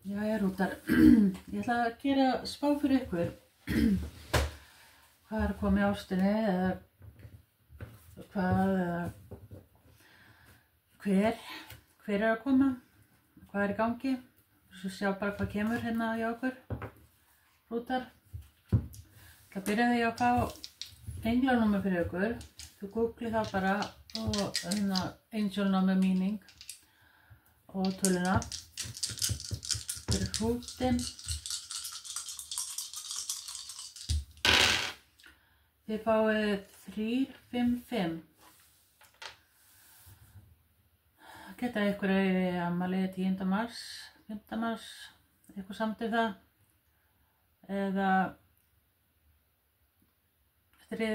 Jæja, rútar. Ég ætla að gera spá fyrir ykkur. Hvað er að koma í ástinni eða hvað eða hver er að koma, hvað er í gangi. Svo sjá bara hvað kemur hérna hjá okkur, rútar. Það byrjaði ég að fá englanúmer fyrir ykkur. Þú googlið það bara og hérna angel number meaning og töluna. Fyrir hrútinn. Þið fáið 355. Geta ykkur í afmæli 10. mars, 5. mars, eitthvað samt það. Eða 3.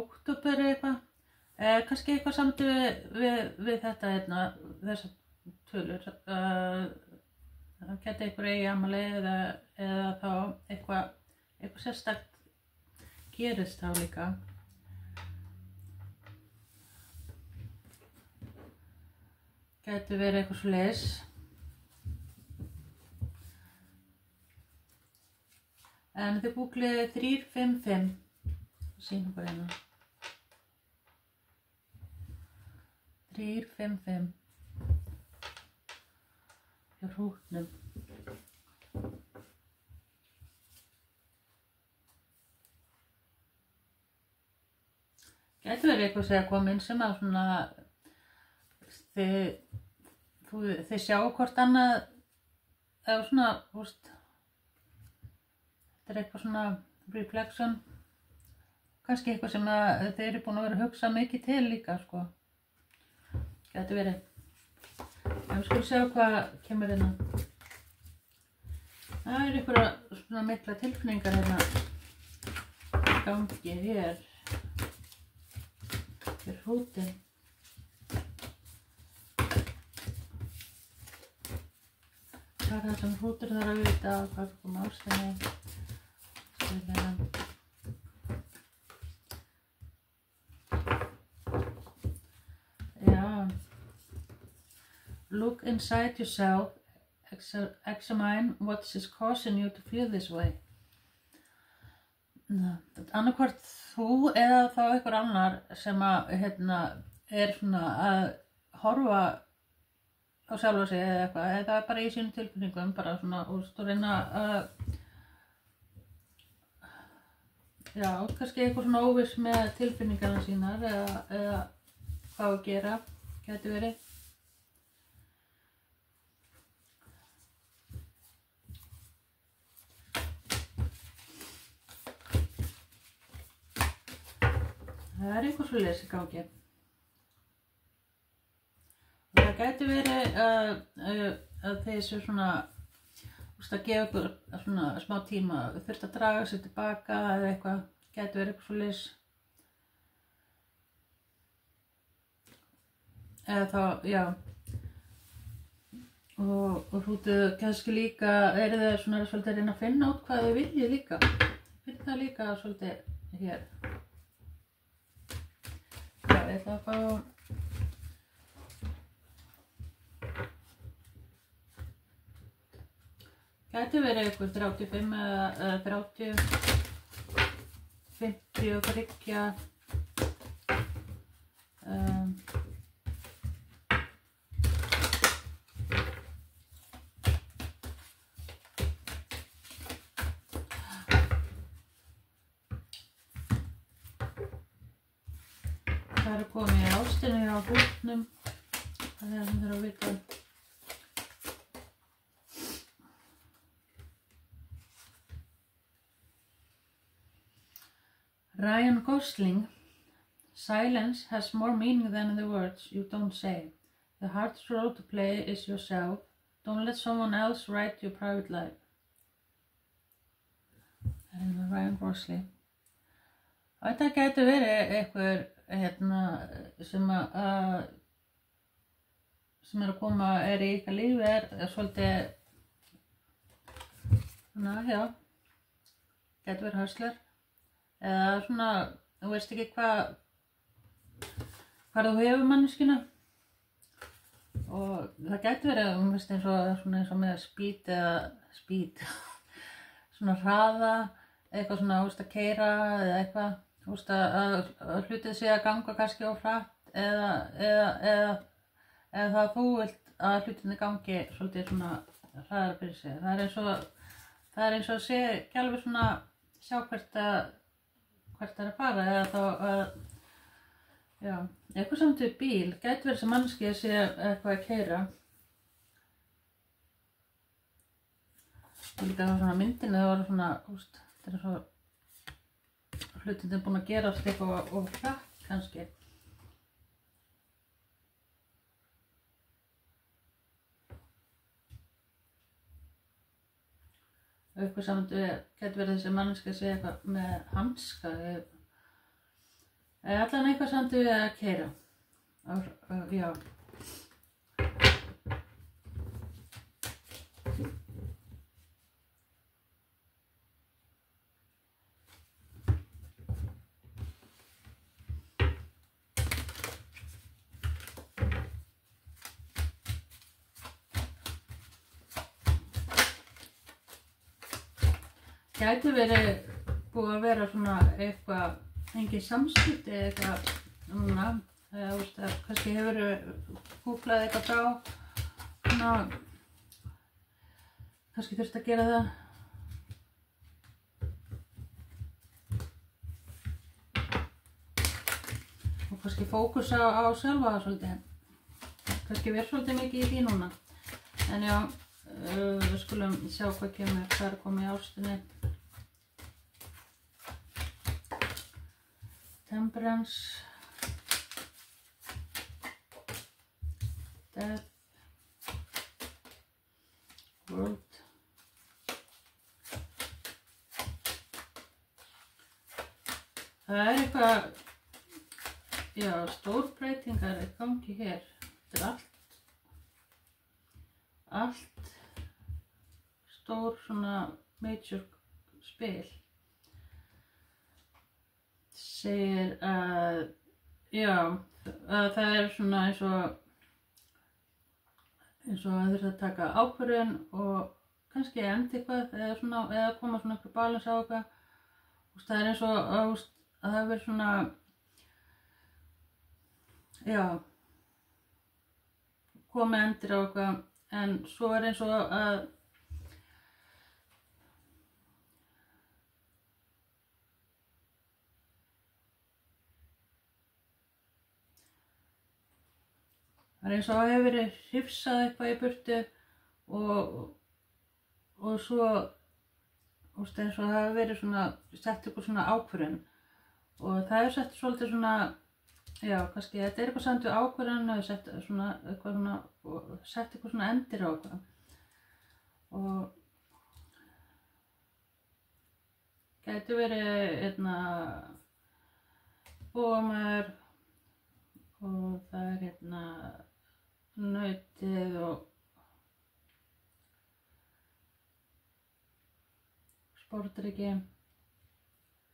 október eitthvað. Kannski eitthvað samt við þetta hérna, þessar tölur. Það geta ykkur í afmæli eða þá eitthvað sérstakt gerist þá líka. Gæti verið eitthvað svoleiðis. En þið googlið 355. Sýnum bara hérna. 355. Hjá hrútnum. Gæti verið eitthvað sem kom inn sem að svona þið sjáu hvort annað eða svona, þetta er eitthvað svona reflection, kannski eitthvað sem að þið eru búin að vera að hugsa mikið til líka, sko. Gæti verið. En við skulum sjá hvað kemur hérna. Það er einhverja svona mikla tilfinningar hérna í gangi hér. Fyrir hrútinn. Hvað er það sem hrútur þarf að vita og hvað kom ástinni? Look inside yourself, examine what is causing you to feel this way. Annarkvort þú eða þá einhver annar sem að er svona að horfa á sjálfa sig eða eitthvað, eða bara í sínum tilfinningum, bara svona og reyna að kannski eitthvað svona óviss með tilfinningarna sínar eða hvað að gera, gæti verið. Það er eitthvað svoleiðis í gangi. Og það gæti verið að þið séu svona, að gefa ykkur svona smá tíma, þurft að draga sér tilbaka eða eitthvað, gæti verið eitthvað svoleiðis. Eða þá, já. Og hrútið kannski líka, eru þið svona svolítið að reyna að finna út hvað þið viljið líka. Finn það líka svolítið hér. Ég ætla að fá gæti verið eitthvað 35 eða 30 50 og þriggja Það er komið í ástinni á hrútnum. Það er það sem þurfa að vita. Ryan Gosling. Silence has more meaning than the words you don't say. The hardest role to play is yourself. Don't let someone else write your private life. Það er Ryan Gosling. Þetta gæti verið eitthvað sem er að koma í ykkar lífi er svolítið svona, já, gæti verið hörslar eða svona, þú veist ekki hvað þú hefur manneskjuna og það gæti verið eins og með speed eða speed svona hraða, eitthvað svona að keyra eða eitthvað að hlutið sé að ganga kannski of hratt eða það þú vilt að hlutinni gangi svolítið svona hraðar fyrir sig. Það er eins og sé ekki alveg svona sjá hvert það er að fara eða þá að já, eitthvað samt við bíl gæti verið sem mannski að sé eitthvað að keyra. Og líka svona myndinni það var svona, þetta er svo hlutin er búin að gerast eitthvað of hratt kannski. Eitthvað samt gæti verið þessi mannski að sé eitthvað með hanska eða allan eitthvað samt við að keyra. Já. Gæti verið búið að vera svona eitthvað, engin samskipti eitthvað núna, eða kannski hefur húklað eitthvað frá, svona, kannski þurft að gera það. Og kannski fókusa á sjálfa það svolítið, kannski verið svolítið mikið í því núna. En já, við skulum sjá hvað kemur, hvað er komið í ástinni. Temperance, Death, World. Það er eitthvað, já, stórbreytingar í gangi hér. Þetta er allt stór svona major spil. Segir að, já, að það er svona eins og að þurfa að taka ákvörðun og kannski enda eitthvað eða koma svona eitthvað balans á eitthvað. Það er eins og að það verður svona, já, komið endir á eitthvað en svo er eins og að það er eins og að hefur verið hrifsað eitthvað í burtu og svo eins og það hefur verið svona sett eitthvað svona ákvörðun og það er sett svolítið svona, já, kannski þetta er eitthvað samt við ákvörðun og sett eitthvað svona endir á eitthvað og gæti verið bóamaður og það er nautið og sportryggi,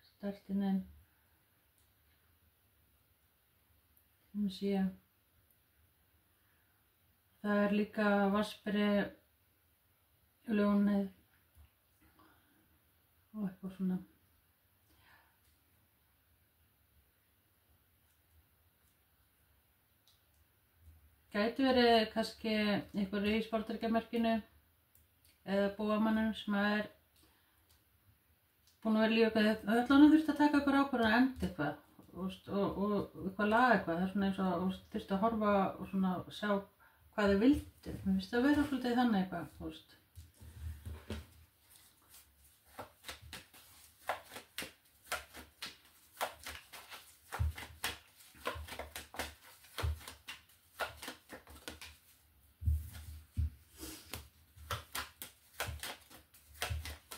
stertinin, það er líka vasperi, ljónið og eitthvað svona. Gæti verið kannski einhver í sportryggjamörkinu eða bóamannum sem er búin að vera líka eitthvað, allan þurfti að taka eitthvað ákvörðun að enda eitthvað og eitthvað laga eitthvað, það er svona eins og þurfti að horfa og svona sjá hvað þau vildu. Mér finnst það að vera svolítið þannig eitthvað,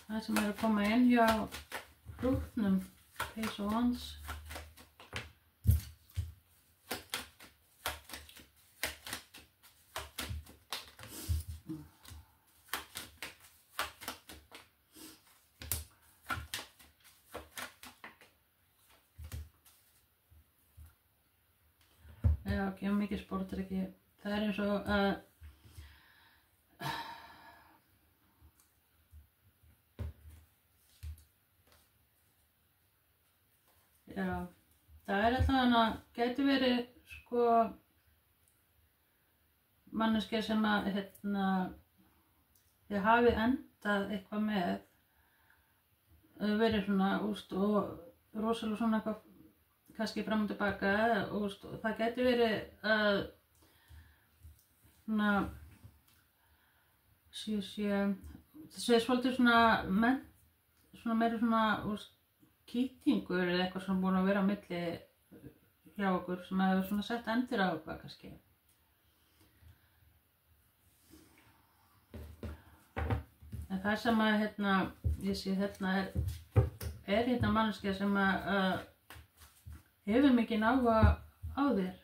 það sem er að koma inn hjá hrútnum, Page of Wands. Já, kemur mikið sportryggi það eins og að já, það allavega gæti verið sko manneskja sem að þið hafið endað eitthvað með verið svona úst og rosalega svona eitthvað kannski fram og tilbaka úst og það gæti verið að svona sé svolítið svona meira svona úst kýtingur eða eitthvað sem búin að vera á milli hjá okkur sem hefur svona sett endir á eitthvað kannski. En það sem að ég sé er manneskja sem að hefur mikinn áhuga á þér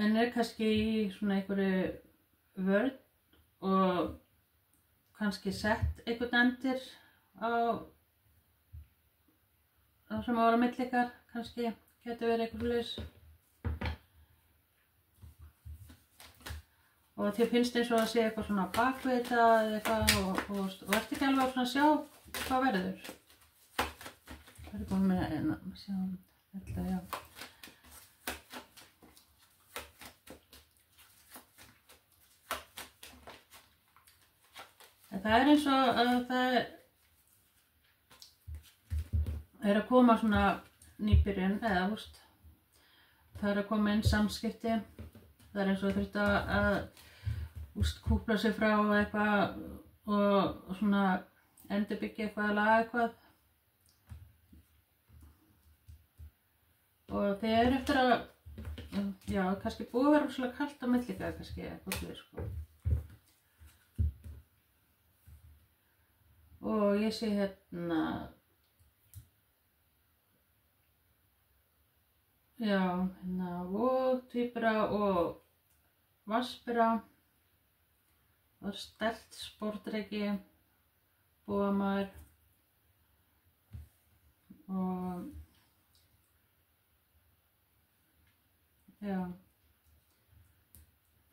en kannski í svona einhverju vörn og kannski sett einhvern endir á sem að vera á milli ykkar, kannski getur verið eitthvað svoleiðis. Og þér finnst eins og að sé eitthvað svona bakvið þetta eða eitthvað og ert ekki alveg að sjá hvað verður. Það er búin með að sjá þetta, já. En það eins og að það að koma svona nýbyrjun eða það að koma inn samskipti. Það eins og þurft að kúpla sig frá eitthvað og svona endurbyggja eitthvað að laga eitthvað. Og þeir eftir að, já, kannski búið að vera rosalega kalt á milli ykkar kannski eitthvað svoleiðis sko. Og ég sé já, votvíbura og vatnsbera og sterkt sportdreki, búamaður og já,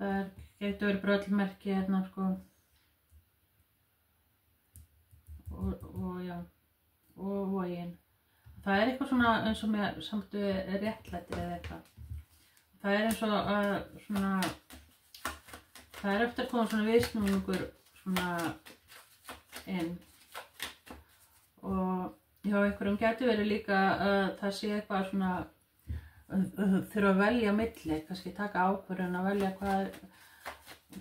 það getur verið bröllmerki sko og já, og vogin. Það eitthvað svona eins og með samt við réttlæti eða eitthvað. Það eins og að svona, það eftir að koma svona viðsnúningur svona inn. Og hjá einhverjum getur verið líka að það sé eitthvað svona, þurfa að velja milli, kannski taka ákvörðun að velja hvað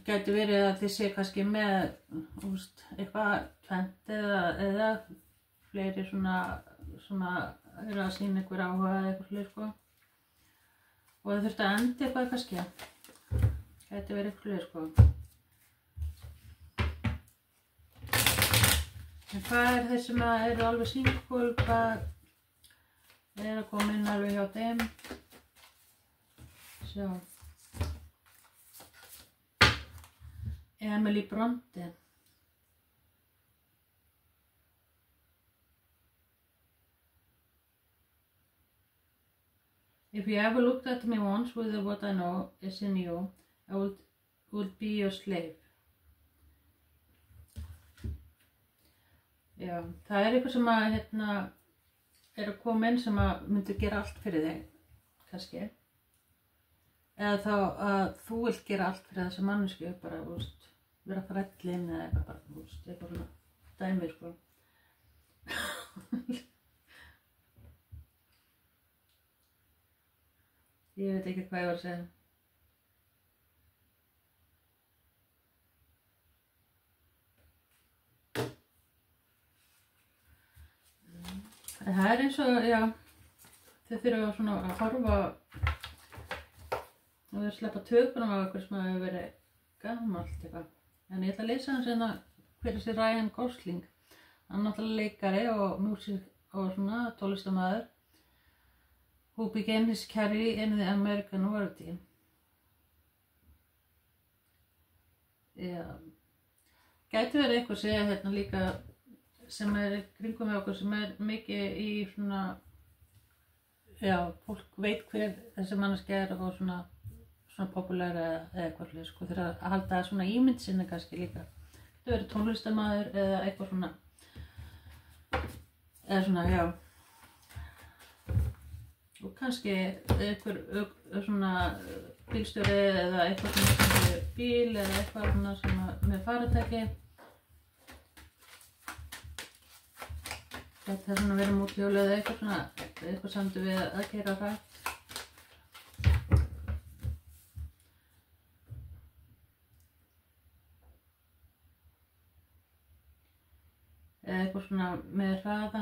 getur verið að þið sé kannski með eitthvað tvennt eða fleiri svona eru að sýna einhver áhuga eða eitthvað fleiri sko. Og það þurft að enda eitthvað kannski. Gæti verið eitthvað fleiri sko. En hvað þeir sem eru alveg single, hvað að koma inn alveg hjá þeim? Sjá. Emily Bronte. If you ever looked at me once with what I know is in you, I would be your slave. Já, það eitthvað sem að að koma inn sem að myndi gera allt fyrir þig, kannski. Eða þá að þú vilt gera allt fyrir þessa mannesku, bara, vera þrællinn eða eitthvað bara, eitthvað svona dæmi, sko. Ég veit ekki hvað ég var að segja. En það eins og, já, þið þurfa svona að horfa og að sleppa tökunum af eitthvað sem hefur verið gamalt eitthvað. En ég ætla að lesa hans hver þessi Ryan Gosling. Hann er náttúrulega leikari og músík og svona tónlistarmaður. Who began his career in the American War Team. Já, gæti verið eitthvað að segja líka sem kringum með okkur sem mikið í svona, já, fólk veit hver þessi manneskja og svona svona populæra eða eitthvað hlið, sko, þegar að halda svona ímynd sinni kannski líka. Þetta verður tónlistarmaður eða eitthvað svona, eða svona, já. Og kannski einhver svona bílstjóri eða eitthvað svona bíl eða eitthvað svona sem með faratæki. Þetta er svona verið móthjóli eða eitthvað svona, eitthvað samdu við að keyra hratt. Eða eitthvað svona með hraða.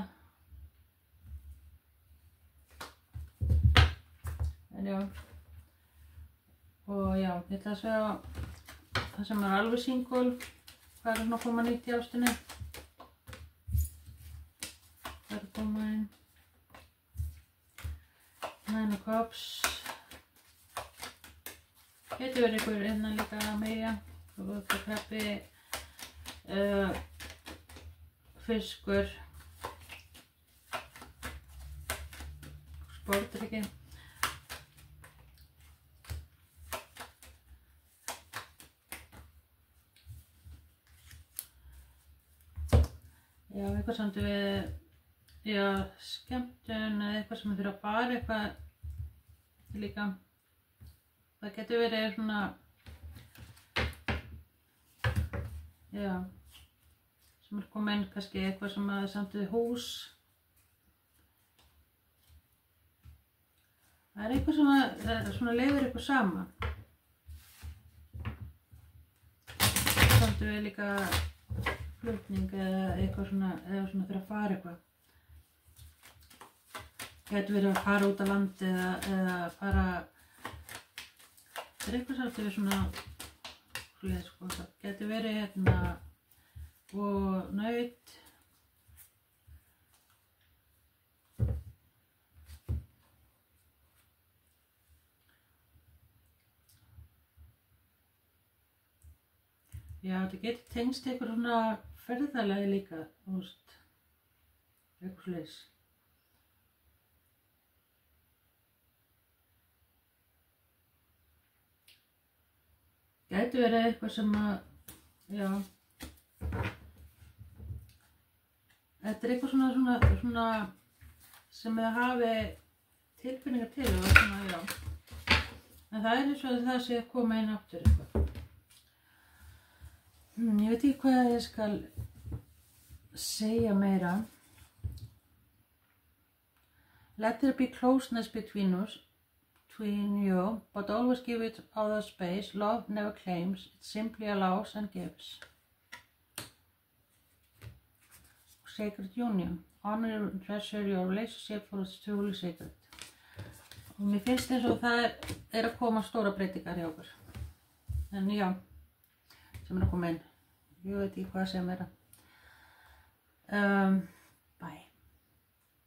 En já. Og já, ég ætla að segja það sem er alveg single, hvað er svona að koma nýtt í ástinni. Það er að koma inn. Nine of Cups. Getur verið ykkur innan líka að megja. Og það kreppi. Fiskur, sportryggi. Já, eitthvað samt við, já, skemmtun eða eitthvað sem þurfa að fara eitthvað líka. Það getur verið svona, já. Sem er komin kannski eitthvað sem er samt við hús. Það er eitthvað sem svona leiðir eitthvað saman. Samt við líka flutning eða eitthvað svona, eða svona fyrir að fara eitthvað. Getur verið að fara út á landi eða fara. Það er eitthvað samt við svona, sko, það getur verið hérna. Og naut. Já, þetta getur tengst eitthvað svona ferðalagi líka, þú veist, eitthvað svoleiðis. Gæti verið eitthvað sem að, já. Þetta er eitthvað svona sem þið hafi tilfinningar til og svona, já. En það er eins og það sé að koma inn aftur eitthvað. Ég veit ekki hvað ég skal segja meira. Let there be closeness between you, but always give it other space. Love never claims, it simply allows and gives. Sacred union. Honor and treasure your relationship for it's truly sacred. Og mér finnst eins og það er að koma stóra breytingar hjá okkur. En já, sem er að koma inn. Ég veit ekki hvað sem er að.